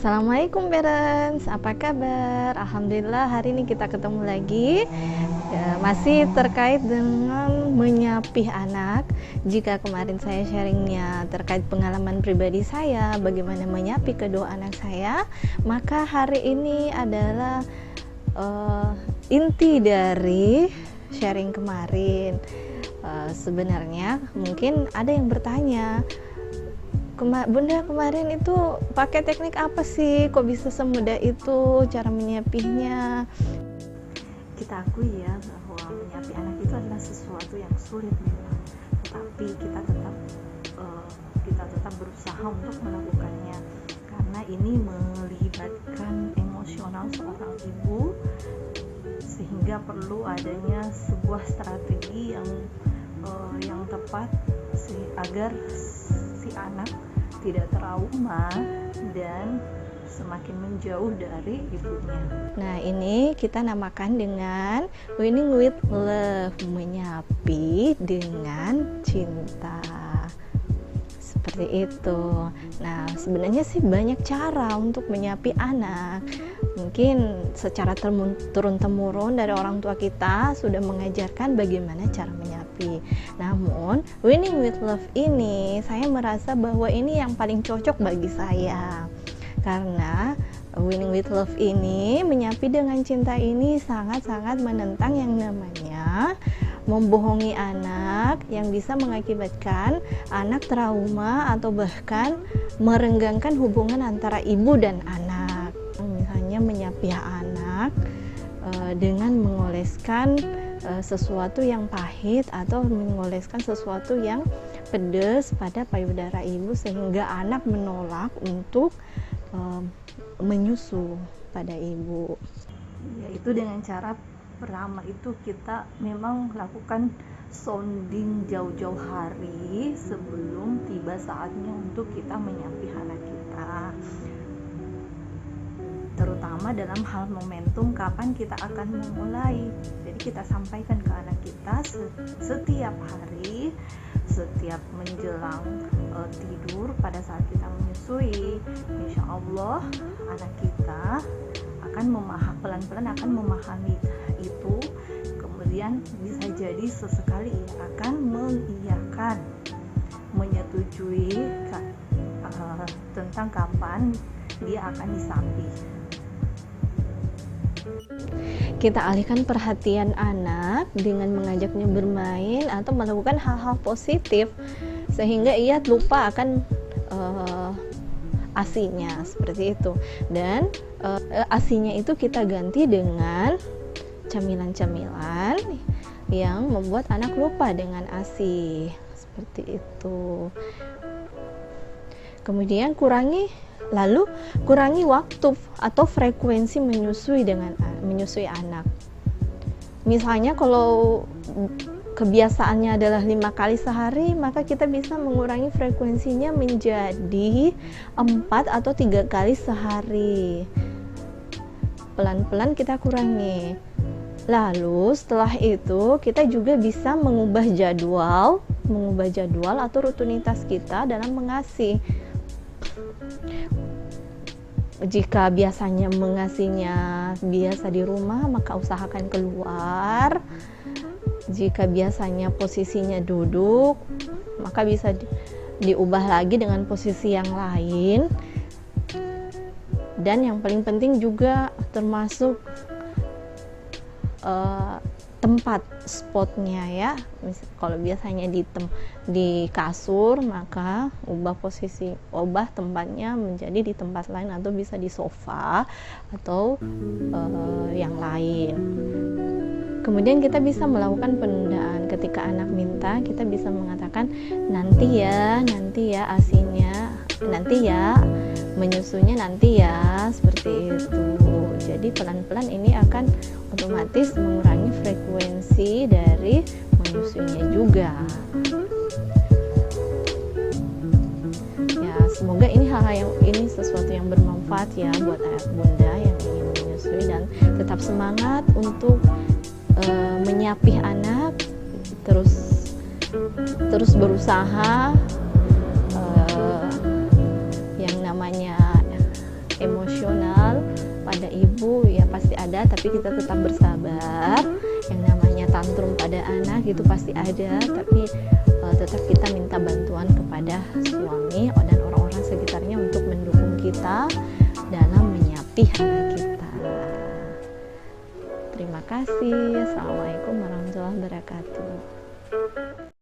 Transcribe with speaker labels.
Speaker 1: Assalamualaikum parents, apa kabar? Alhamdulillah hari ini kita ketemu lagi masih terkait dengan menyapih anak. Jika kemarin saya sharingnya terkait pengalaman pribadi saya bagaimana menyapih kedua anak saya, maka hari ini adalah inti dari sharing kemarin. Sebenarnya mungkin ada yang bertanya, Bunda kemarin itu pakai teknik apa sih? Kok bisa semudah itu cara menyapihnya? Kita akui ya bahwa menyapih anak itu adalah sesuatu yang sulit memang, tetapi kita tetap berusaha untuk melakukannya karena ini melibatkan emosional seorang ibu, sehingga perlu adanya sebuah strategi yang tepat agar si anak tidak trauma dan semakin menjauh dari ibunya. Nah, ini kita namakan dengan winning with love, menyapih dengan cinta. Seperti itu. Nah, sebenarnya sih banyak cara untuk menyapih anak. Mungkin secara turun-temurun dari orang tua kita sudah mengajarkan bagaimana cara menyapi. Namun, winning with love ini saya merasa bahwa ini yang paling cocok bagi saya. Karena winning with love ini, menyapi dengan cinta ini sangat-sangat menentang yang namanya membohongi anak, yang bisa mengakibatkan anak trauma atau bahkan merenggangkan hubungan antara ibu dan anak. Misalnya menyapih anak dengan mengoleskan sesuatu yang pahit atau mengoleskan sesuatu yang pedas pada payudara ibu sehingga anak menolak untuk menyusu pada ibu. Yaitu dengan cara pertama itu kita memang lakukan sounding jauh-jauh hari sebelum tiba saatnya untuk kita menyapih anak kita, terutama dalam hal momentum kapan kita akan memulai. Jadi kita sampaikan ke anak kita setiap hari, setiap menjelang tidur pada saat kita menyusui. Insya Allah anak kita akan pelan-pelan akan memahami itu, kemudian bisa jadi sesekali ia akan mengiyakan, menyetujui tentang kapan dia akan disapi. Kita alihkan perhatian anak dengan mengajaknya bermain atau melakukan hal-hal positif sehingga ia lupa akan asinya, seperti itu. Dan asinya itu kita ganti dengan camilan-camilan yang membuat anak lupa dengan asi, seperti itu. Kemudian kurangi waktu atau frekuensi menyusui anak. Misalnya kalau kebiasaannya adalah 5 kali sehari, maka kita bisa mengurangi frekuensinya menjadi 4 atau 3 kali sehari. Pelan-pelan kita kurangi. Lalu setelah itu kita juga bisa mengubah jadwal atau rutinitas kita dalam mengasih. Jika biasanya mengasihnya biasa di rumah, maka usahakan keluar. Jika biasanya posisinya duduk, maka bisa diubah lagi dengan posisi yang lain. Dan yang paling penting juga termasuk tempat spotnya ya. Kalau biasanya di kasur, maka ubah tempatnya menjadi di tempat lain atau bisa di sofa atau yang lain. Kemudian kita bisa melakukan penundaan. Ketika anak minta, kita bisa mengatakan nanti ya asinya, nanti ya menyusunya, nanti ya, seperti itu. Jadi pelan-pelan ini akan otomatis mengurangi frekuensi dari menyusunya juga. Ya, semoga ini ini sesuatu yang bermanfaat ya buat ayah bunda yang ingin menyusui, dan tetap semangat untuk menyapih anak, terus berusaha. Yang namanya emosional pada ibu ya pasti ada, tapi kita tetap bersabar. Yang namanya tantrum pada anak itu pasti ada, tapi tetap kita minta bantuan kepada suami dan orang-orang sekitarnya untuk mendukung kita dalam menyapi anak kita. Terima kasih. Assalamualaikum warahmatullahi wabarakatuh.